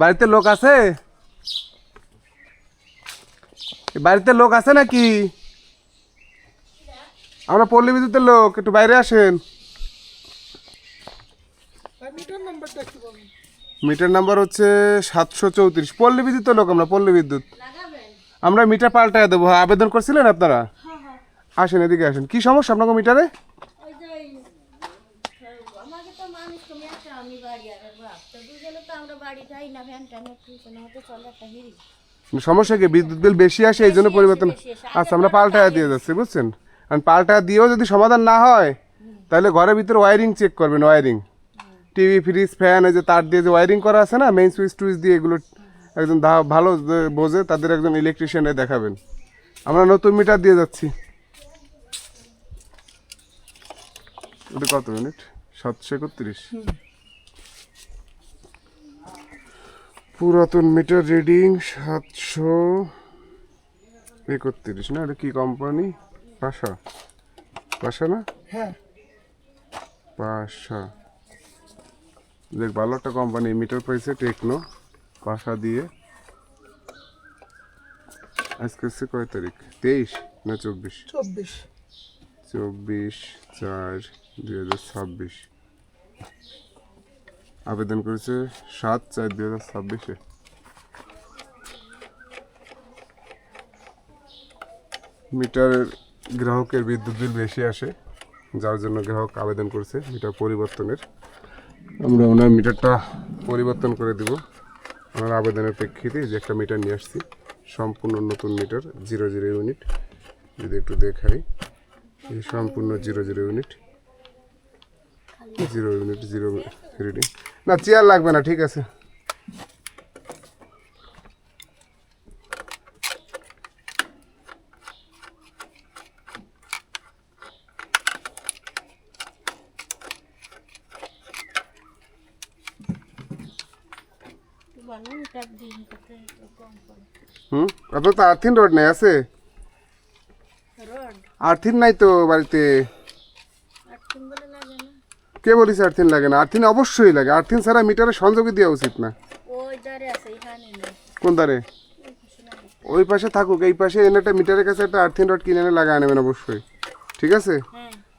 বাড়িতে লোক আছে? বাড়িতে লোক আছে নাকি? আমরা পল্লী বিদ্যুতের লোক, একটু বাইরে আসেন। মিটার নাম্বার হচ্ছে 734। পল্লী বিদ্যুতের লোক আমরা, পল্লী বিদ্যুৎ। আমরা মিটার পাল্টায় দেবো। হ্যাঁ, আবেদন করছিলেন আপনারা? আসেন, এদিকে আসেন। কি সমস্যা আপনাকে মিটারে? সমস্যা কি? বিদ্যুৎ বিল বেশি আসে, এই জন্য পরিবর্তন। আচ্ছা, আমরা পাল্টায় দিয়ে যাচ্ছি, বুঝছেন? কারণ পাল্টায় দিয়েও যদি সমাধান না হয়, তাহলে ঘরের ভিতরে ওয়ারিং চেক করবেন। ওয়ারিং, টিভি, ফ্রিজ, ফ্যান, এই যে তার দিয়ে যে ওয়ারিং করা আছে না, মেইন সুইচ টুইচ দিয়ে, এগুলো একজন ভালো বোঝে তাদের একজন ইলেকট্রিশিয়ানে দেখাবেন। আমরা নতুন মিটার দিয়ে যাচ্ছি। এটা কত মিনিট? 731। পুরাতন মিটার রিডিং 731 না? এটা কি কোম্পানি? পাশা, পাশা না? হ্যাঁ, পাশা। দেখ, ভালো একটা কোম্পানি। মিটার পাইছে টেকনো, পাশা দিয়ে। আজকে হচ্ছে কয় তারিখ? 23 না 24? 24। 24/4/2026। আবেদন করেছে 7/4/2026-এ। মিটারের গ্রাহকের বিদ্যুৎ বিল বেশি আসে, যার জন্য গ্রাহক আবেদন করেছে মিটার পরিবর্তনের। আমরা ওনার মিটারটা পরিবর্তন করে দিব। ওনার আবেদনের প্রেক্ষিতে যে একটা মিটার নিয়ে আসছি, সম্পূর্ণ নতুন মিটার, 00 ইউনিট। যদি একটু দেখাই, এই সম্পূর্ণ 00 ইউনিট, 0 ইউনিট, 0 রিডিং। না, চেয়ার লাগবে না, ঠিক আছে। আপনার তো আর্থিন রড নেই? আছে আর্থিন? নাই তো বাড়িতে। কে বলিস আর্থিন লাগে না? আর্থিন অবশ্যই লাগে। আর্থিন ছাড়া মিটারে সংযোগই দেওয়া উচিত না। কোন ধারে? ওই পাশে থাকুক, এই পাশে এনে একটা মিটারের কাছে একটা আর্থিন রড কিনে এনে লাগায় নেবেন অবশ্যই, ঠিক আছে?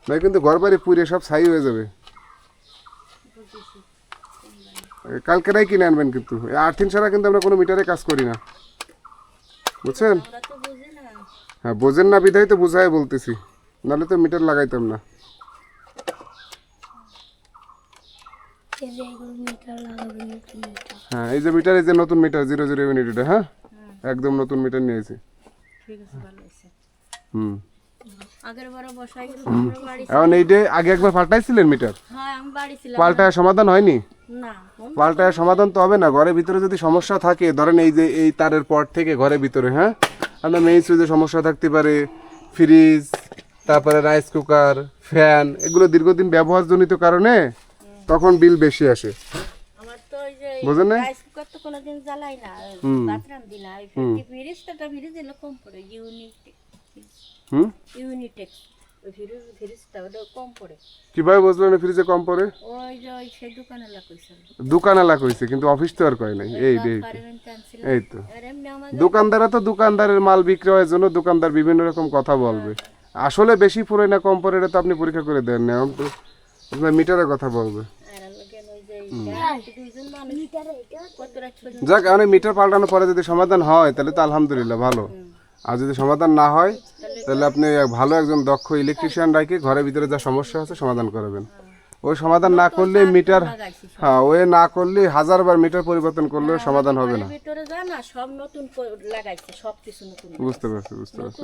নয় কিন্তু ঘর বাড়ি পুড়ে সব ছাই হয়ে যাবে। কালকেরাই কিনে আনবেন কিন্তু। এই আর্থিন ছাড়া কিন্তু আমরা কোনো মিটারে কাজ করি না, বুঝছেন? হ্যাঁ, বোঝেন না বিধায় তো বুঝাই বলতেছি, নাহলে তো মিটার লাগাইতাম না। হ্যাঁ, এই যে মিটার, এই যে নতুন মিটার 00 ইউনিট, এটা হ্যাঁ একদম নতুন মিটার নিয়েছি। এখন এইটা আগে একবার পাল্টাইছিলেন মিটার? পাল্টায় সমাধান হয়নি? পাল্টায় সমাধান তো হবে না। ঘরের ভিতরে যদি সমস্যা থাকে, ধরেন এই যে এই তারের পর থেকে ঘরের ভিতরে, হ্যাঁ, আপনার মেইন সুইচে সমস্যা থাকতে পারে, ফ্রিজ, তারপরে রাইস কুকার, ফ্যান, এগুলো দীর্ঘদিন ব্যবহারজনিত কারণে তখন বিল বেশি আসে, বুঝেন না? কিভাবে বুঝলেন ফ্রিজে কম পড়ে? দোকানওয়ালা কইছে, কিন্তু অফিস তো আর কয় নাই। এই তো দোকানদাররা তো দোকানদারের মাল বিক্রয়ের জন্য দোকানদার বিভিন্ন রকম কথা বলবে। আসলে বেশি পড়ে না কম পড়ে, এটা তো আপনি পরীক্ষা করে দেন না, তো আপনার মিটারের কথা বলবে। যাক, মানে মিটার পাল্টানোর পরে যদি সমাধান হয় তাহলে তো আলহামদুলিল্লাহ ভালো। আর যদি সমাধান না হয় তাহলে আপনি ভালো একজন দক্ষ ইলেকট্রিশিয়ান রাখে ঘরের ভিতরে যা সমস্যা আছে সমাধান করবেন। ওই সমাধান না করলে মিটার, হ্যাঁ, ওই না করলে 1000বার মিটার পরিবর্তন করলেও সমাধান হবে না। বুঝতে পারছি, বুঝতে পারছি।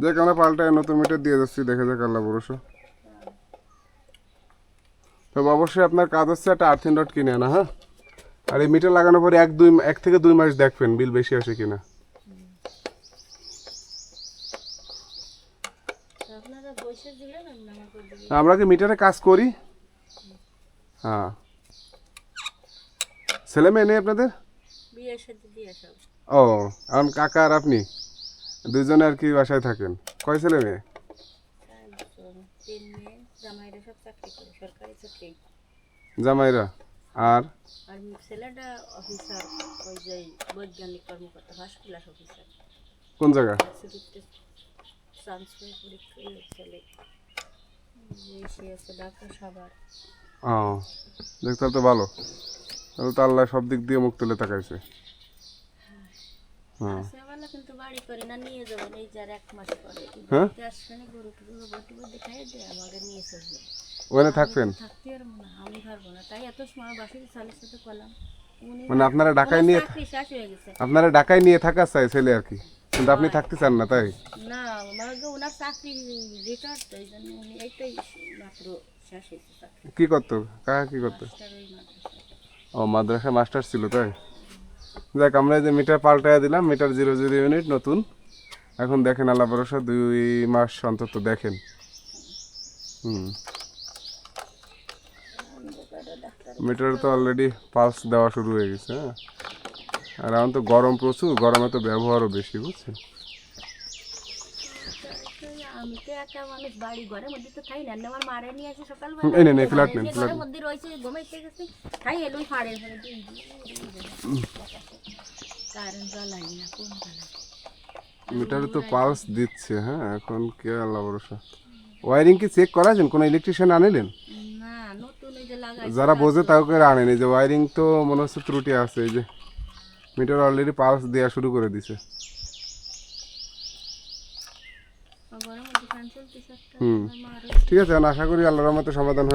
দেখ, আমরা পাল্টায় নতুন মিটার দিয়ে যাচ্ছি, দেখা যাক আল্লাহ ভরসা। তবে অবশ্যই আপনার কাজ হচ্ছে একটা আর্থিং রড কিনে আনা, হ্যাঁ। আর এই মিটার লাগানোর পরে 1 থেকে 2 মাস দেখবেন বিল বেশি আসে কিনা। আমরা কি মিটারে কাজ করি? হ্যাঁ। ছেলে মেয়ে নেই আপনাদের? ও, এখন কাকা আর আপনি দুইজনে আর কি বাসায় থাকেন? কয় ছেলে মেয়ে? তিন মেয়ে জামাইরা সব চাকরি করে সরকারি চাকরি জামাইরা আর আর ছেলেটা অফিসার ওই যে বৈজ্ঞানিক কর্মকর্তা ফার্স্ট ক্লাস অফিসার কোন জায়গা? ছুটিতে চান্স হয়ে পরীক্ষা ছেলে সে আছে ডাক্তার সবার ও দেখতে তো ভালো, তাহলে তো আল্লাহ সব দিক দিয়ে মুখ তুলে তাকাইছে। হ্যাঁ আছে বলে কিন্তু বাড়ি করে না নিয়ে যাবেন এই যার 1 মাস পরে হ্যাঁ আসলে গরু টুরু বটি দেখাই দেয় আমাকে নিয়ে চলবে ওখানে থাকবেন? থাকতে পারবো না, আমি পারবো না, তাই এত সময় বাসের চালের সাথে করলাম। মানে আপনারা ঢাকায় নিয়ে শেষ হয়ে গেছে আপনারা ঢাকায় নিয়ে থাকা চাই ছেলে আর কি, কিন্তু আপনি থাকতে চান না তাই? না আমার ওনার চাকরি রিটায়ার্ড তো এই জন্য উনি এইটাই মাত্র শেষ হয়েছে চাকরি কি করতো কাকা, কি করতো? ও মাদ্রাসা মাস্টার ছিল তাই। দেখ আমরা এই যে মিটার পাল্টায় দিলাম, মিটার 00 ইউনিট নতুন। এখন দেখেন আল্লাহ ভরসা 2 মাস অন্তত দেখেন। মিটার তো অলরেডি পালস দেওয়া শুরু হয়ে গেছে। হ্যাঁ আর এখন তো গরম প্রচুর, গরমে তো ব্যবহারও বেশি, বুঝছেন? আমি তো একা মানুষ, বাড়ি ঘরের মধ্যে তো খাই না, আমার মারে নিয়ে আসি এই নেন, এই ফ্ল্যাট নেন, সকালবেলা ঘরের মধ্যে রয়েছে ঘুমাইতে গেছি খাই এলুই ফাড়ে কারেন্ট জ্বালাই না কোন জ্বালাই মিটারে তো পালস দিচ্ছে। হ্যাঁ এখন কে আল্লাহ ভরসা। ওয়ারিং কি চেক করাছেন? কোনো ইলেকট্রিশিয়ান আনিলেন? না নতুন এই যে লাগাই যারা বোঝে তাও করে আনেন। এই যে ওয়ারিং তো মনে হচ্ছে ত্রুটি আছে। এই যে মিটার অলরেডি পালস দেওয়া শুরু করে দিছে। ঘরের মধ্যে ফ্যান চলতেছে একটা ঠিক আছে, আশা করি আল্লাহর রহমতে সমাধান হবে।